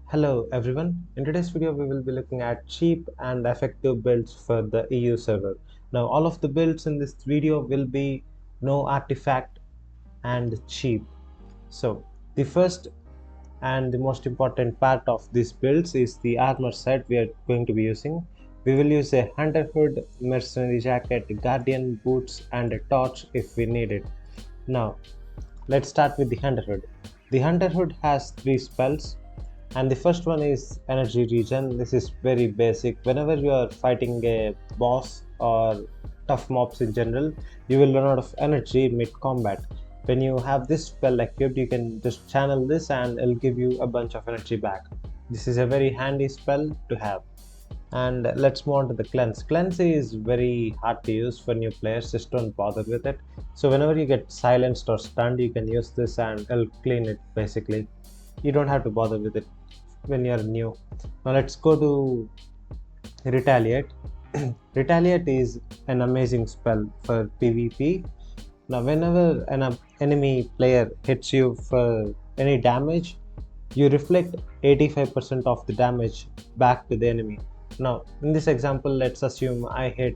Hello everyone, in today's video we will be looking at cheap and effective builds for the EU server. Now all of the builds in this video will be no artifact and cheap. So the first and the most important part of these builds is the armor set we are going to be using. We will use a hunter hood, mercenary jacket, guardian boots and a torch if we need it. Now let's start with the hunter hood. The hunter hood has 3 spells and the first one is energy regen. This is very basic. Whenever you are fighting a boss or tough mobs in general, you will run out of energy mid combat. When you have this spell equipped, you can just channel this and it'll give you a bunch of energy back. This is a very handy spell to have. And let's move on to the cleanse. Is very hard to use for new players, just don't bother with it. So whenever you get silenced or stunned, you can use this and it'll clean it. Basically you don't have to bother with it when you're new. Now let's go to retaliate. Retaliate is an amazing spell for PvP. Now whenever an enemy player hits you for any damage, you reflect 85% of the damage back to the enemy. Now in this example, let's assume I hit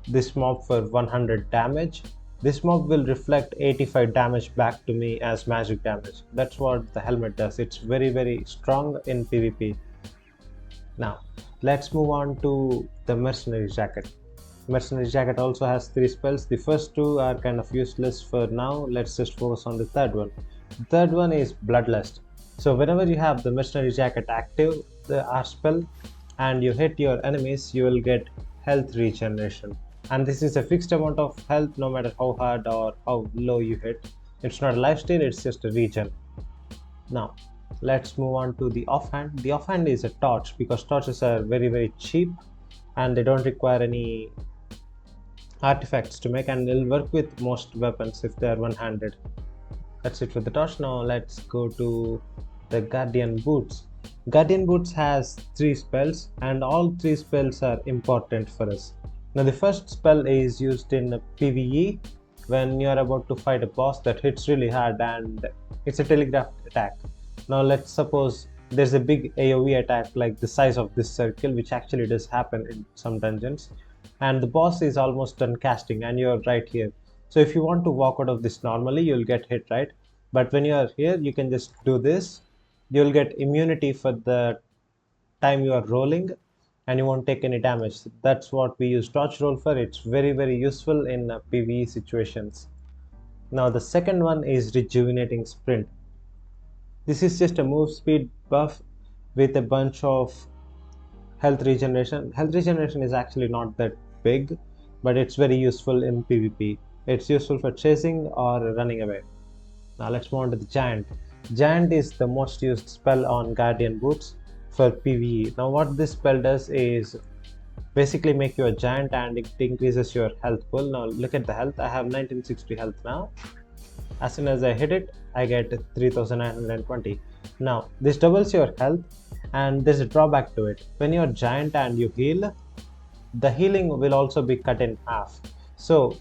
this mob for 100 damage. This mob will reflect 85 damage back to me as magic damage. That's what the helmet does. It's very strong in PvP. Now let's move on to the mercenary jacket. Mercenary jacket also has 3 spells. The first 2 are kind of useless for now. Let's just focus on the third one. The third one is bloodlust. So whenever you have the mercenary jacket active, the R spell, and you hit your enemies, you will get health regeneration. And this is a fixed amount of health no matter how hard or how low you hit. It's not a lifesteal, it's just a regen. Now let's move on to the offhand. The offhand is a torch because torches are very cheap and they don't require any artifacts to make, and they'll work with most weapons if they are one-handed. That's it for the torch. Now let's go to the guardian boots. Guardian boots has 3 spells and all 3 spells are important for us. Now the first spell is used in PvE when you are about to fight a boss that hits really hard, and it's a telegraphed attack. Now let's suppose there's a big AoE attack like the size of this circle, which actually does happen in some dungeons, and the boss is almost done casting and you're right here. So if you want to walk out of this normally, you'll get hit, right? But when you are here, you can just do this. You'll get immunity for the time you are rolling and you won't take any damage. That's what we use torch roll for. It's very useful in PvE situations. Now the second one is rejuvenating sprint. This is just a move speed buff with a bunch of health regeneration. Health regeneration is actually not that big, but it's very useful in PvP. It's useful for chasing or running away. Now let's move on to the giant. Giant is the most used spell on guardian boots for PvE. Now what this spell does is basically make you a giant and it increases your health pool. Now look at the health. I have 1960 health now. As soon as I hit it, I get 3920. Now this doubles your health, and there's a drawback to it. When you're giant and you heal, the healing will also be cut in half. So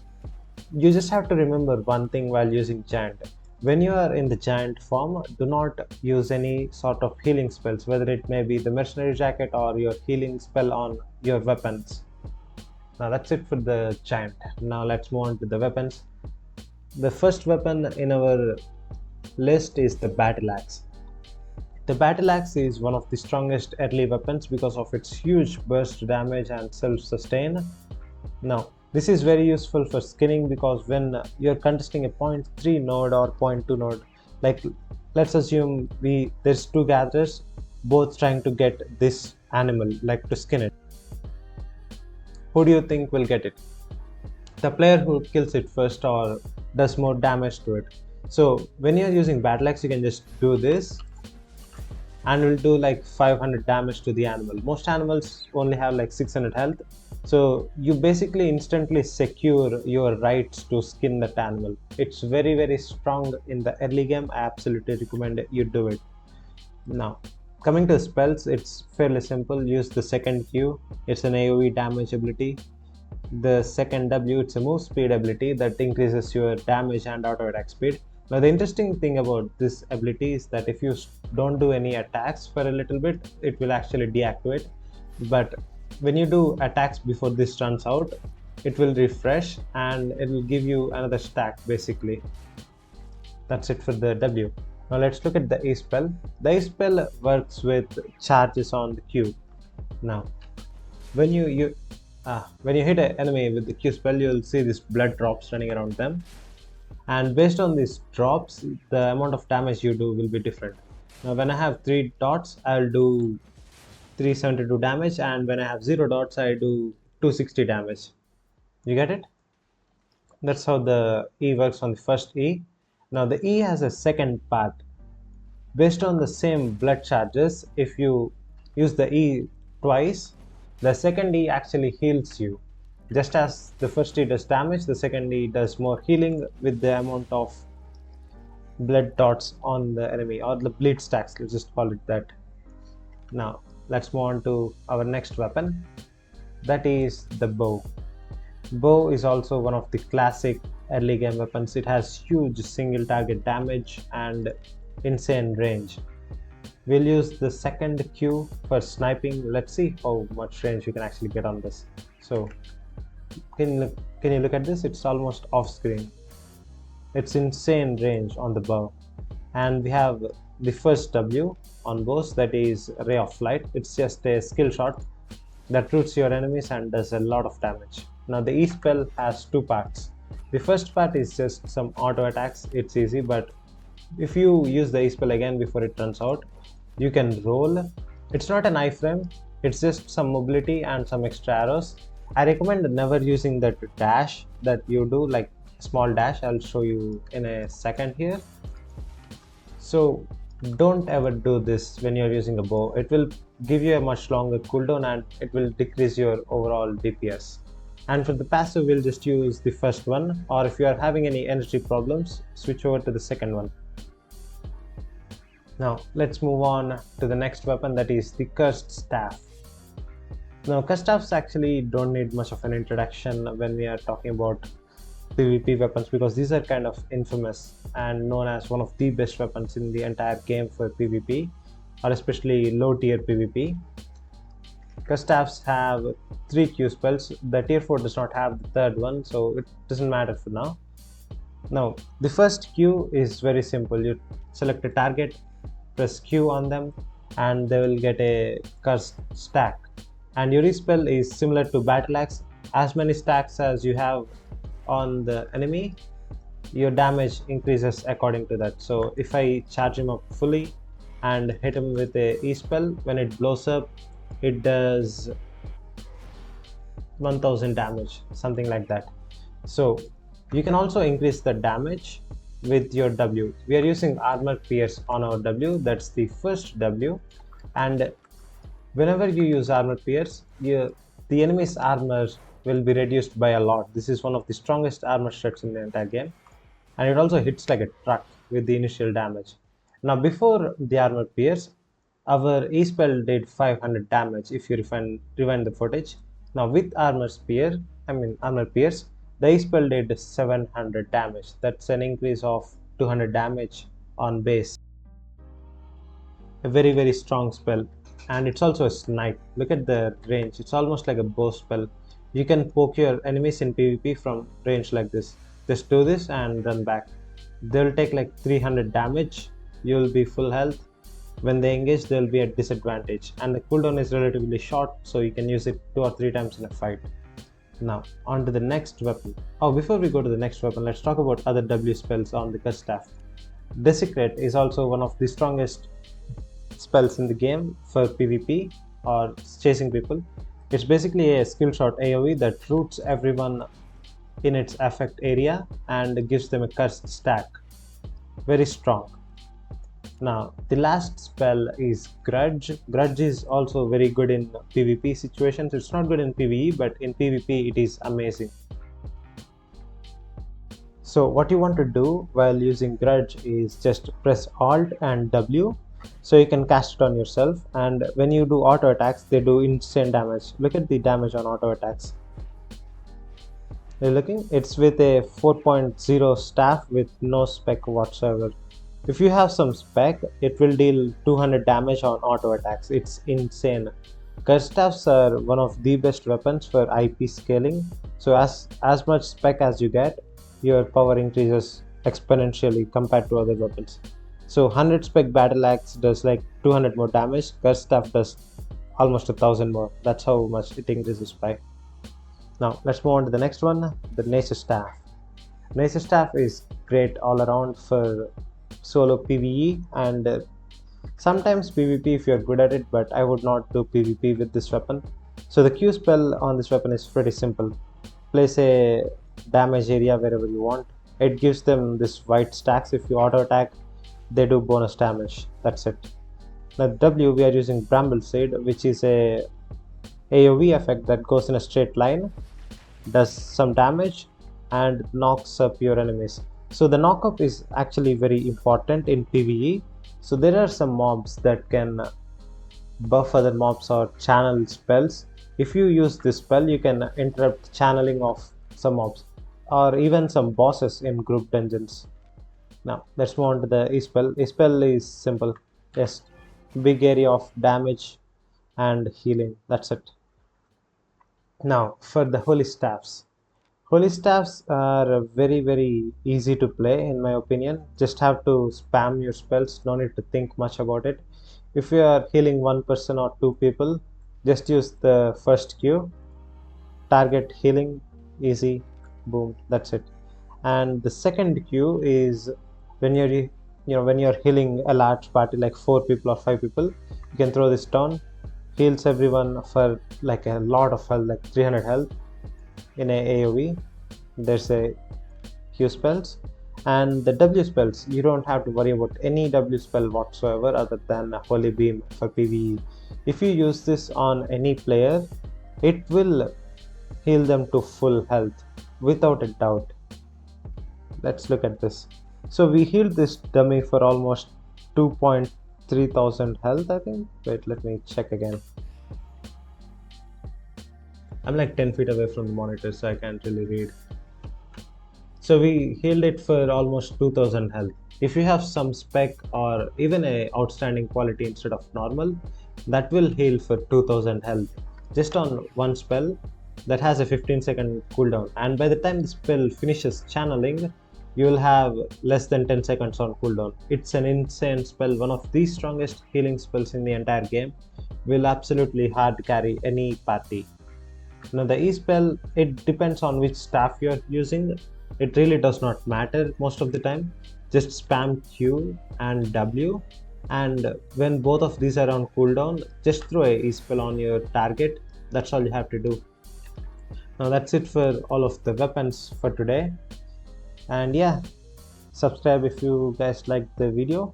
you just have to remember one thing while using giant. When you are in the giant form, do not use any sort of healing spells, whether it may be the mercenary jacket or your healing spell on your weapons. Now that's it for the giant. Now let's move on to the weapons. The first weapon in our list is the battle axe. The battle axe is one of the strongest early weapons because of its huge burst damage and self-sustain. Now this is very useful for skinning because when you're contesting a 0.3 node or 0.2 node, like let's assume there's 2 gatherers both trying to get this animal, like to skin it. Who do you think will get it? The player who kills it first or does more damage to it. So when you're using battle axe, you can just do this and will do like 500 damage to the animal. Most animals only have like 600 health. So you basically instantly secure your rights to skin that animal. It's very strong in the early game. I absolutely recommend you do it. Now coming to spells, it's fairly simple. Use the second Q. It's an AoE damage ability. The second W, it's a move speed ability that increases your damage and auto attack speed. Now the interesting thing about this ability is that if you don't do any attacks for a little bit, it will actually deactivate. But when you do attacks before this runs out, it will refresh and it will give you another stack basically. That's it for the W. Now let's look at the A spell. The A spell works with charges on the Q. Now when when you hit an enemy with the Q spell, you'll see these blood drops running around them, and based on these drops, the amount of damage you do will be different. Now when I have 3 dots, I'll do 372 damage, and when I have 0 dots, I do 260 damage. You get it? That's how the E works on the first E. Now the E has a second part. Based on the same blood charges, if you use the E twice, the second E actually heals you. Just as the first E does damage, the second E does more healing with the amount of blood dots on the enemy, or the bleed stacks, let's just call it that. Now let's move on to our next weapon, that is the bow. Bow is also one of the classic early game weapons. It has huge single target damage and insane range. We'll use the second Q for sniping. Let's see how much range you can actually get on this. So can you look at this? It's almost off screen. It's insane range on the bow. And we have the first W on bows, that is Ray of Light. It's just a skill shot that roots your enemies and does a lot of damage. Now the E spell has 2 parts. The first part is just some auto attacks. It's easy, but if you use the E spell again before it runs out, you can roll. It's not an iframe, it's just some mobility and some extra arrows. I recommend never using that dash that you do, like small dash. I'll show you in a second here. So don't ever do this when you're using a bow. It will give you a much longer cooldown and it will decrease your overall DPS. And for the passive, we'll just use the first one, or if you are having any energy problems, switch over to the second one. Now let's move on to the next weapon, that is the Cursed Staff. Now cursed staffs actually don't need much of an introduction when we are talking about PvP weapons, because these are kind of infamous and known as one of the best weapons in the entire game for PvP, or especially low tier PvP. Cursed staffs have 3 Q spells. The tier 4 does not have the third one, so it doesn't matter for now. Now the first Q is very simple. You select a target, press Q on them, and they will get a cursed stack. And your spell is similar to Battle Axe. As many stacks as you have on the enemy, your damage increases according to that. So if I charge him up fully and hit him with a E spell, when it blows up, it does 1000 damage, something like that. So you can also increase the damage with your W. We are using Armor Pierce on our W. That's the first W. And whenever you use Armor Pierce, the enemy's armor will be reduced by a lot. This is one of the strongest armor sets in the entire game, and it also hits like a truck with the initial damage. Now before the Armor Pierce, our E spell did 500 damage if you rewind the footage. Now with Armor Pierce, the E spell did 700 damage. That's an increase of 200 damage on base. A very, very strong spell. And it's also a snipe. Look at the range. It's almost like a bow spell. You can poke your enemies in PvP from range like this. Just do this and run back. They'll take like 300 damage. You'll be full health. When they engage, they'll be at disadvantage. And the cooldown is relatively short, so you can use it 2 or 3 times in a fight. Now, on to the next weapon. Oh, before we go to the next weapon, let's talk about other W spells on the Cursed Staff. Desecrate is also one of the strongest spells in the game for PvP or chasing people. It's basically a skill shot AoE that roots everyone in its effect area and gives them a cursed stack. Very strong. Now the last spell is Grudge. Grudge is also very good in PvP situations. It's not good in PvE, but in PvP it is amazing. So what you want to do while using Grudge is just press Alt and W, so you can cast it on yourself, and when you do auto attacks, they do insane damage. Look at the damage on auto attacks. You're looking, it's with a 4.0 staff with no spec whatsoever. If you have some spec, it will deal 200 damage on auto attacks. It's insane. Curse staffs are one of the best weapons for IP scaling. So as much spec as you get, your power increases exponentially compared to other weapons. So 100 spec battle axe does like 200 more damage. Curse staff does almost 1,000 more. That's how much it increases by. Now let's move on to the next one, the Nature Staff. Nature Staff is great all around for solo PvE and sometimes PvP if you're good at it, but I would not do PvP with this weapon. So the Q spell on this weapon is pretty simple. Place a damage area wherever you want. It gives them this white stacks. If you auto attack, they do bonus damage. That's it. Now W, we are using Bramble Seed, which is a AoE effect that goes in a straight line, does some damage and knocks up your enemies. So the knock up is actually very important in PvE. So there are some mobs that can buff other mobs or channel spells. If you use this spell, you can interrupt channeling of some mobs or even some bosses in group dungeons. Now let's move on to the E-spell. E-spell is simple, just big area of damage and healing. That's it. Now for the holy staffs. Holy staffs are very easy to play in my opinion. Just have to spam your spells, no need to think much about it. If you are healing one person or two people, just use the first Q, target healing, easy, boom, that's it. And the second Q is when when you're healing a large party like 4 people or 5 people, you can throw this down, heals everyone for like a lot of health, like 300 health in a AoE. There's a Q spells and the W spells. You don't have to worry about any W spell whatsoever other than a Holy Beam for PvE. If you use this on any player, it will heal them to full health without a doubt. Let's look at this. So we healed this dummy for almost 2.3 thousand health, I think. Wait, let me check again. I'm like 10 feet away from the monitor, so I can't really read. So we healed it for almost 2000 health. If you have some spec or even a outstanding quality instead of normal, that will heal for 2000 health just on one spell that has a 15-second cooldown. And by the time the spell finishes channeling, you will have less than 10 seconds on cooldown. It's an insane spell, one of the strongest healing spells in the entire game. Will absolutely hard carry any party. Now the E spell, it depends on which staff you're using. It really does not matter most of the time. Just spam Q and W, and when both of these are on cooldown, just throw a E spell on your target. That's all you have to do. Now that's it for all of the weapons for today. And yeah, subscribe if you guys liked the video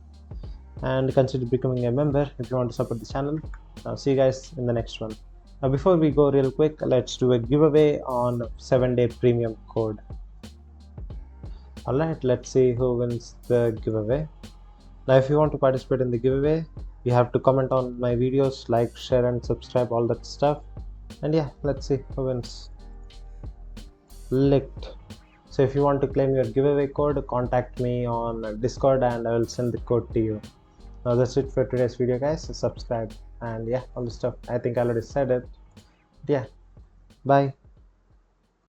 and consider becoming a member if you want to support the channel. I'll see you guys in the next one. Now before we go real quick, let's do a giveaway on 7-day premium code. Alright, let's see who wins the giveaway. Now if you want to participate in the giveaway, you have to comment on my videos, like, share and subscribe, all that stuff. And yeah, let's see who wins. Licked. So if you want to claim your giveaway code, contact me on Discord and I will send the code to you. Now that's it for today's video guys. So subscribe and yeah, all the stuff. I think I already said it. Yeah, bye.